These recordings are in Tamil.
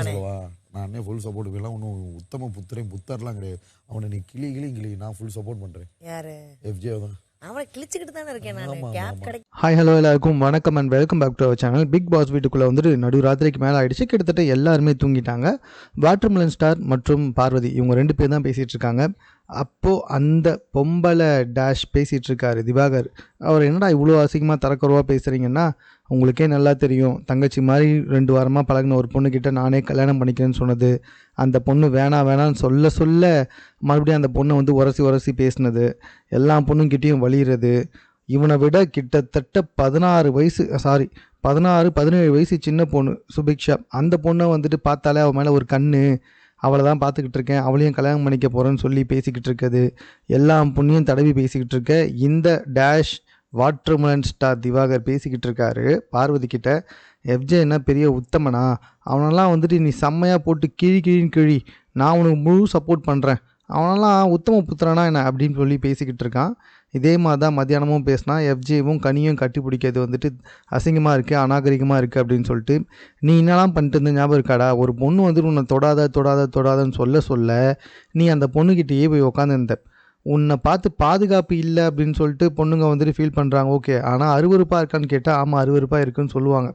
சொல்லவா? நானே ஃபுல் சப்போர்ட் இப்பலாம் ஒண்ணும் உத்தம புத்திரன் புத்தர்லாம் கிடையாது. அவன நீ கிளி நான் ஃபுல் சப்போர்ட் பண்றேன். யாரு? எஃப்ஜே தான். அவன கிழிச்சுக்கிட்டு தானே இருக்கேன் நானு. ஆமா, கேப் ஆமா. கிடைக்க ஹாய் ஹலோ எல்லாருக்கும் வணக்கம் and welcome back to our channel. Bigg Boss வீட்டுக்குள்ளே வந்துட்டு நடுராத்திரிக்கு மேலே ஆயிடுச்சு. கிட்டத்தட்ட எல்லாருமே தூங்கிட்டாங்க. வாட்டர்மெலன் ஸ்டார் மற்றும் பார்வதி இவங்க 2 பேர் தான் பேசிகிட்டு இருக்காங்க. அப்போது அந்த பொம்பளை டேஷ் பேசிகிட்டு இருக்காரு திவாகர். அவர் என்னடா இவ்வளோ அசிங்கமாக தரக்குறவா பேசுகிறீங்கன்னா, உங்களுக்கே நல்லா தெரியும், தங்கச்சி மாதிரி 2 வாரமாக பழகின ஒரு பொண்ணுக்கிட்ட நானே கல்யாணம் பண்ணிக்கிறேன்னு சொன்னது, அந்த பொண்ணு வேணான்னு சொல்ல மறுபடியும் அந்த பொண்ணை வந்து உரசி பேசினது, எல்லா பொண்ணுங்கிட்டேயும் வலிகிறது, இவனை விட கிட்டத்தட்ட 17 வயசு சின்ன பொண்ணு சுபிக்ஷா, அந்த பொண்ணை வந்துட்டு பார்த்தாலே அவன் மேலே ஒரு கண்ணு, அவளை தான் பார்த்துக்கிட்டு இருக்கேன், அவளையும் கல்யாணம் பண்ணிக்க போகிறேன்னு சொல்லி பேசிக்கிட்டு இருக்குது, எல்லா பொண்ணையும் தடவி பேசிக்கிட்டு இருக்க இந்த டேஷ் வாட்டர்மெலன் ஸ்டார் திவாகர் பேசிக்கிட்டு இருக்காரு பார்வதி கிட்ட. எஃப்ஜே என்ன பெரிய உத்தமனா, அவனெல்லாம் வந்துட்டு நீ செம்மையாக போட்டு கிழி நான் உனக்கு முழு சப்போர்ட் பண்ணுறேன், அவனெல்லாம் உத்தம புத்திரனா என்ன அப்படின்னு சொல்லி பேசிக்கிட்டு இருக்கான். இதே மாதிரி தான் மத்தியானமும் பேசினா எஃப்ஜேவும் கனியும் கட்டி பிடிக்கிறது வந்துட்டு அசிங்கமாக இருக்குது, அநாகரிகமாக இருக்குது அப்படின்னு சொல்லிட்டு, நீ என்னெல்லாம் பண்ணிட்டு இருந்த ஞாபகம் இருக்காடா, ஒரு பொண்ணு வந்துட்டு உன்னை தொடாதன்னு சொல்ல நீ அந்த பொண்ணுக்கிட்டேயே போய் உக்காந்துருந்த, உன்னை பார்த்து பாதுகாப்பு இல்லை அப்படின்னு சொல்லிட்டு பொண்ணுங்க வந்துட்டு ஃபீல் பண்ணுறாங்க. ஓகே, ஆனால் அருவருப்பாக இருக்கான்னு கேட்டால் ஆமாம் அருவருப்பாக இருக்குன்னு சொல்லுவாங்க.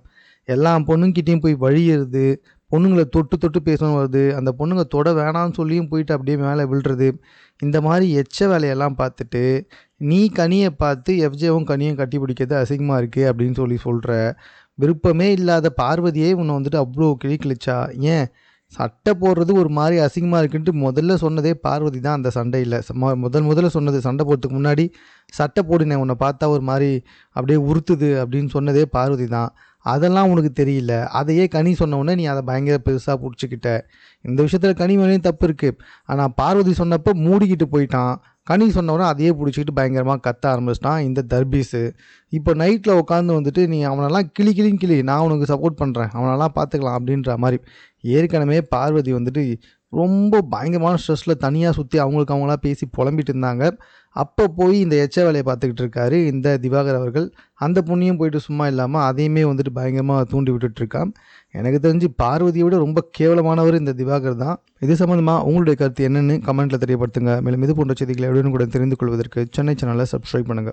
எல்லா பொண்ணுங்கிட்டையும் போய் வழியிறது, பொண்ணுங்களை தொட்டு பேசணும் வருது, அந்த பொண்ணுங்க தொட வேணான்னு சொல்லியும் போயிட்டு அப்படியே மேலே விழுறது, இந்த மாதிரி எச்ச வேலையெல்லாம் பார்த்துட்டு நீ கனியை பார்த்து எஃப்ஜேவும் கனியும் கட்டி பிடிக்கிறது அசிங்கமாக இருக்குது அப்படின்னு சொல்கிற. விருப்பமே இல்லாத பார்வதியே உன்னை வந்துட்டு அவ்வளோ கிழிச்சா, ஏன் சட்டை போடுறது ஒரு மாதிரி அசிங்கமாக இருக்குன்ட்டு முதல்ல சொன்னதே பார்வதி தான். அந்த சண்டையில் முதல்ல சொன்னது, சண்டை போடுறதுக்கு முன்னாடி சட்டை போடினேன் உன்னை பார்த்தா ஒரு மாதிரி அப்படியே உறுத்துது அப்படின்னு சொன்னதே பார்வதி தான். அதெல்லாம் உனக்கு தெரியல, அதையே கனி சொன்னவுடனே நீ அதை பயங்கர பெருசாக பிடிச்சிக்கிட்ட. இந்த விஷயத்தில் கனி மேலேயும் தப்பு இருக்குது, ஆனால் பார்வதி சொன்னப்போ மூடிக்கிட்டு போயிட்டான். கனி சொன்னவுடனே அதையே பிடிச்சிக்கிட்டு பயங்கரமாக கத்த ஆரம்பிச்சிட்டான் இந்த தர்பீஸு. இப்போ நைட்டில் உட்காந்து வந்துட்டு நீ அவனெல்லாம் கிளி நான் உனக்கு சப்போர்ட் பண்ணுறேன், அவனெல்லாம் பார்த்துக்கலாம் அப்படின்ற மாதிரி. ஏற்கனவே பார்வதி வந்துட்டு ரொம்ப பயங்கரமான ஸ்ட்ரெஸ்ஸில் தனியாக சுற்றி அவங்களா பேசி புலம்பிட்டு இருந்தாங்க. அப்போ போய் இந்த எச்ச வேலையை பார்த்துக்கிட்டு இருக்காரு இந்த திவாகர் அவர்கள். அந்த பொண்ணையும் போயிட்டு சும்மா இல்லாமல் அதையுமே வந்துட்டு பயங்கரமாக தூண்டி விட்டுட்ருக்கான். எனக்கு தெரிஞ்சு பார்வதியை விட ரொம்ப கேவலமானவர் இந்த திவாகர் தான். இது சம்மந்தமாக உங்களுடைய கருத்து என்னென்னு கமெண்ட்டில் தெரியப்படுத்துங்க. மேலும் இது போன்ற செய்திகளை உடனுக்குடன் தெரிந்து கொள்வதற்கு சென்னை சேனலை சப்ஸ்கிரைப் பண்ணுங்கள்.